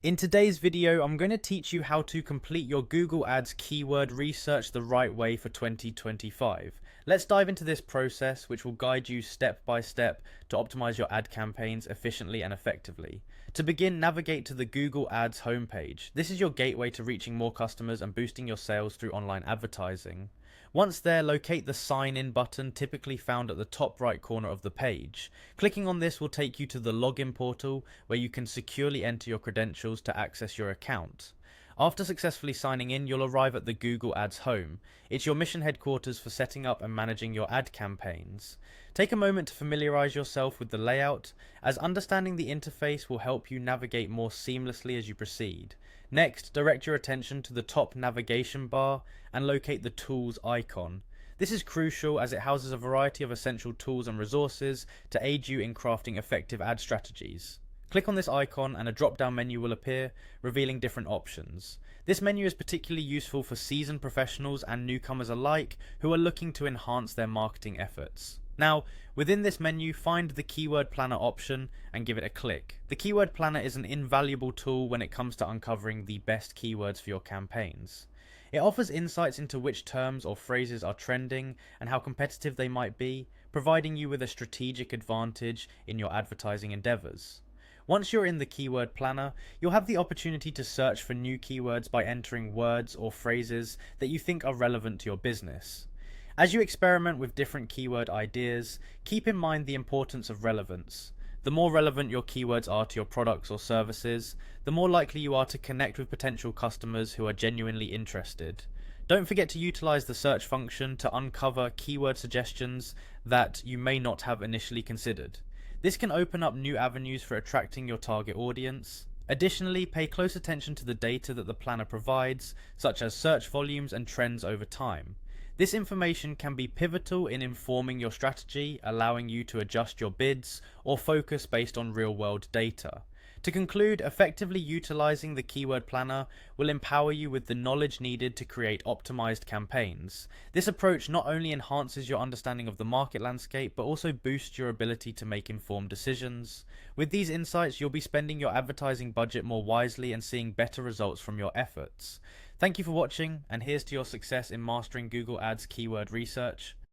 In today's video, I'm going to teach you how to complete your Google Ads keyword research the right way for 2025. Let's dive into this process, which will guide you step by step to optimize your ad campaigns efficiently and effectively. To begin, navigate to the Google Ads homepage. This is your gateway to reaching more customers and boosting your sales through online advertising. Once there, locate the Sign In button, typically found at the top right corner of the page. Clicking on this will take you to the login portal, where you can securely enter your credentials to access your account. After successfully signing in, you'll arrive at the Google Ads home. It's your mission headquarters for setting up and managing your ad campaigns. Take a moment to familiarize yourself with the layout, as understanding the interface will help you navigate more seamlessly as you proceed. Next, direct your attention to the top navigation bar and locate the Tools icon. This is crucial as it houses a variety of essential tools and resources to aid you in crafting effective ad strategies. Click on this icon and a drop-down menu will appear, revealing different options. This menu is particularly useful for seasoned professionals and newcomers alike who are looking to enhance their marketing efforts. Now, within this menu, find the Keyword Planner option and give it a click. The Keyword Planner is an invaluable tool when it comes to uncovering the best keywords for your campaigns. It offers insights into which terms or phrases are trending and how competitive they might be, providing you with a strategic advantage in your advertising endeavors. Once you're in the Keyword Planner, you'll have the opportunity to search for new keywords by entering words or phrases that you think are relevant to your business. As you experiment with different keyword ideas, keep in mind the importance of relevance. The more relevant your keywords are to your products or services, the more likely you are to connect with potential customers who are genuinely interested. Don't forget to utilize the search function to uncover keyword suggestions that you may not have initially considered. This can open up new avenues for attracting your target audience. Additionally, pay close attention to the data that the planner provides, such as search volumes and trends over time. This information can be pivotal in informing your strategy, allowing you to adjust your bids or focus based on real-world data. To conclude, effectively utilizing the Keyword Planner will empower you with the knowledge needed to create optimized campaigns. This approach not only enhances your understanding of the market landscape, but also boosts your ability to make informed decisions. With these insights, you'll be spending your advertising budget more wisely and seeing better results from your efforts. Thank you for watching, and here's to your success in mastering Google Ads keyword research.